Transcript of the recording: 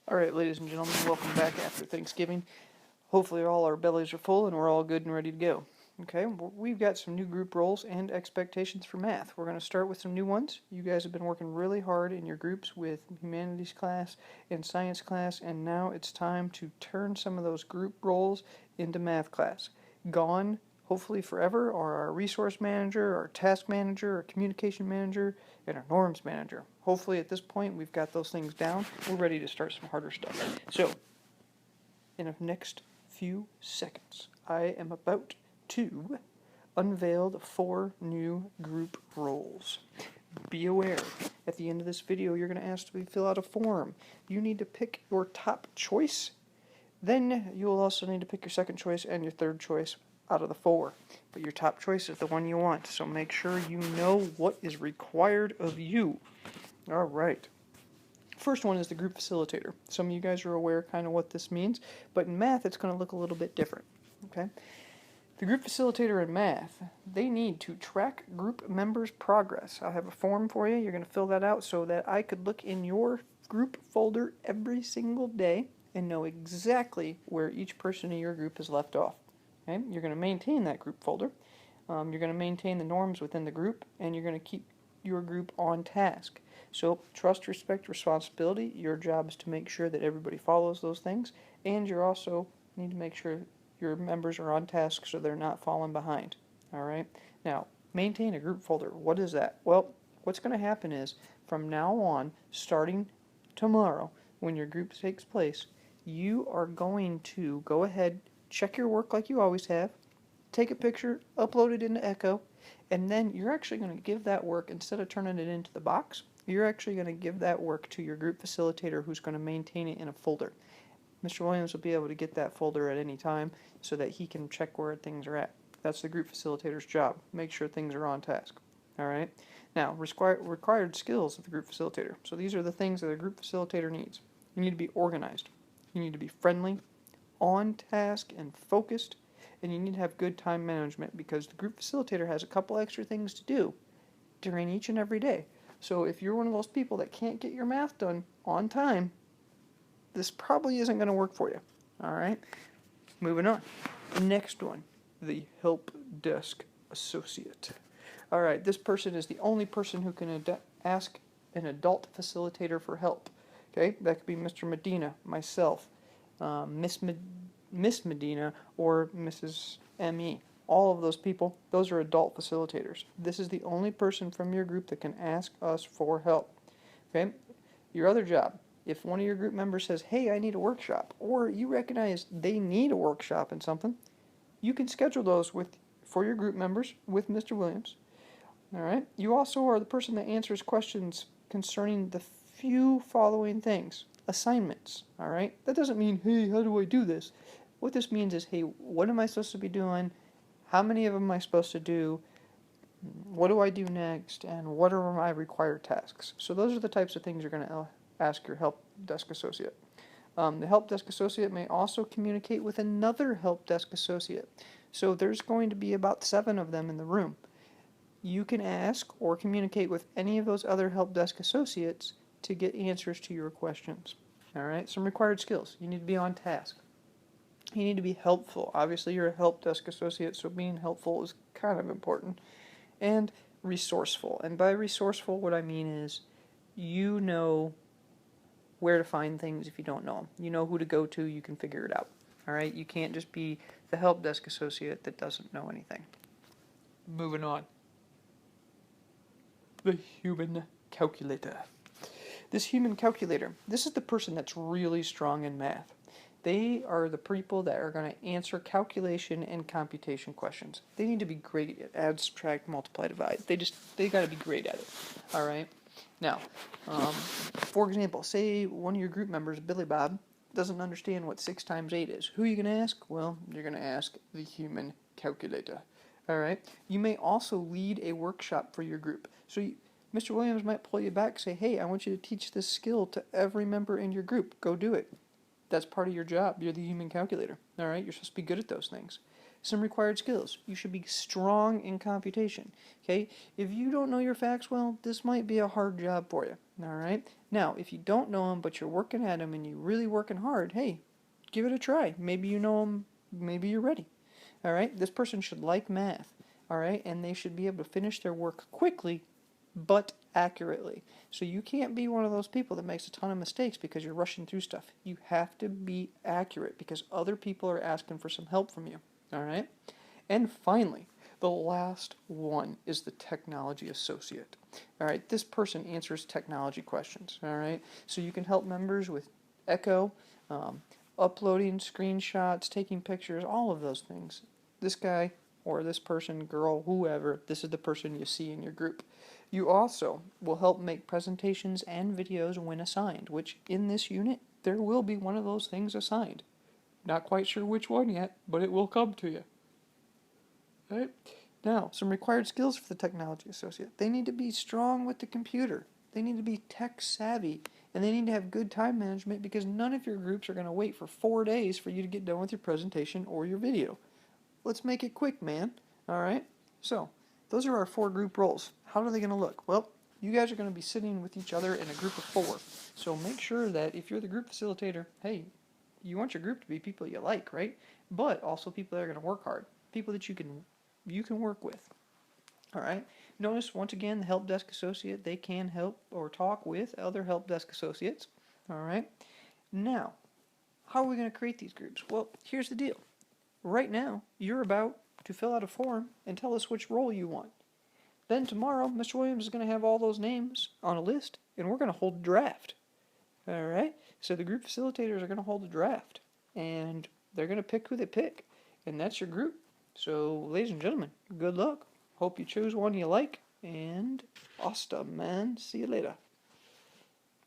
Alright, ladies and gentlemen, welcome back after Thanksgiving. Hopefully all our bellies are full and we're all good and ready to go. Okay, we've got some new group roles and expectations for math. We're going to start with some new ones. You guys have been working really hard in your groups with humanities class and science class, and now it's time to turn some of those group roles into math class. Gone, hopefully forever, are our resource manager, our task manager, our communication manager, and our norms manager. Hopefully at this point we've got those things down. We're ready to start some harder stuff. So, in the next few seconds, I am about to unveil the 4 new group roles. Be aware, at the end of this video you're going to ask to fill out a form. You need to pick your top choice. Then you'll also need to pick your second choice and your third choice out of the 4. But your top choice is the one you want, so make sure you know what is required of you. Alright. First one is the group facilitator. Some of you guys are aware kind of what this means, but in math it's going to look a little bit different. Okay? The group facilitator in math, they need to track group members' progress. I'll have a form for you. You're going to fill that out so that I could look in your group folder every single day and know exactly where each person in your group has left off. Okay? You're going to maintain that group folder. You're going to maintain the norms within the group, and you're going to keep your group on task. So, trust, respect, responsibility. Your job is to make sure that everybody follows those things, and you also need to make sure your members are on task so they're not falling behind. Alright? Now, maintain a group folder. What is that? Well, what's going to happen is, from now on, starting tomorrow, when your group takes place, you are going to go ahead, check your work like you always have, take a picture, upload it into Echo, and then you're actually going to give that work, instead of turning it into the box, you're actually going to give that work to your group facilitator who's going to maintain it in a folder. Mr. Williams will be able to get that folder at any time so that he can check where things are at. That's the group facilitator's job. Make sure things are on task. Alright? Now, required skills of the group facilitator. So these are the things that a group facilitator needs. You need to be organized. You need to be friendly, on task, and focused. And you need to have good time management, because the group facilitator has a couple extra things to do during each and every day. So if you're one of those people that can't get your math done on time, this probably isn't going to work for you. Alright? Moving on. Next one, the help desk associate. Alright, this person is the only person who can ask an adult facilitator for help. Okay? That could be Mr. Medina, myself, Miss Medina, or Mrs. M.E. All of those people, those are adult facilitators. This is the only person from your group that can ask us for help. Okay? Your other job, if one of your group members says, hey, I need a workshop, or you recognize they need a workshop in something, you can schedule those for your group members with Mr. Williams. Alright? You also are the person that answers questions concerning the few following things. Assignments. Alright? That doesn't mean, hey, how do I do this? What this means is, hey, what am I supposed to be doing? How many of them am I supposed to do? What do I do next? And what are my required tasks? So those are the types of things you're going to ask your help desk associate. The help desk associate may also communicate with another help desk associate. So there's going to be about 7 of them in the room. You can ask or communicate with any of those other help desk associates to get answers to your questions. Alright, some required skills. You need to be on task. You need to be helpful. Obviously, you're a help desk associate, so being helpful is kind of important. And resourceful. And by resourceful, what I mean is, you know where to find things if you don't know them. You know who to go to, you can figure it out. Alright? You can't just be the help desk associate that doesn't know anything. Moving on. The human calculator. This human calculator, this is the person that's really strong in math. They are the people that are going to answer calculation and computation questions. They need to be great at add, subtract, multiply, divide. They got to be great at it. Alright? Now, for example, say one of your group members, Billy Bob, doesn't understand what 6 times 8 is. Who are you going to ask? Well, you're going to ask the human calculator. Alright? You may also lead a workshop for your group. So Mr. Williams might pull you back and say, hey, I want you to teach this skill to every member in your group. Go do it. That's part of your job. You're the human calculator. Alright? You're supposed to be good at those things. Some required skills. You should be strong in computation. Okay? If you don't know your facts well, this might be a hard job for you. All right? Now, if you don't know them, but you're working at them and you're really working hard, hey, give it a try. Maybe you know them, maybe you're ready. All right? This person should like math. All right? And they should be able to finish their work quickly, but accurately. So you can't be one of those people that makes a ton of mistakes because you're rushing through stuff. You have to be accurate because other people are asking for some help from you. All right? And finally, the last one is the technology associate. All right? This person answers technology questions. All right? So you can help members with echo, uploading screenshots, taking pictures, all of those things. This guy or this person, girl, whoever, this is the person you see in your group. You also will help make presentations and videos when assigned, which in this unit, there will be one of those things assigned. Not quite sure which one yet, but it will come to you. Right? Now, some required skills for the technology associate. They need to be strong with the computer. They need to be tech savvy. And they need to have good time management because none of your groups are going to wait for 4 days for you to get done with your presentation or your video. Let's make it quick, man. All right? So, those are our 4 group roles. How are they going to look? Well, you guys are going to be sitting with each other in a group of 4. So make sure that if you're the group facilitator, hey, you want your group to be people you like, right? But also people that are going to work hard. People that you can work with. All right? Notice, once again, the help desk associate, they can help or talk with other help desk associates. All right? Now, how are we going to create these groups? Well, here's the deal. Right now, you're about to fill out a form and tell us which role you want. Then tomorrow, Mr. Williams is going to have all those names on a list, and we're going to hold a draft. All right? So the group facilitators are going to hold a draft, and they're going to pick who they pick, and that's your group. So, ladies and gentlemen, good luck. Hope you choose one you like, and hasta, man. See you later.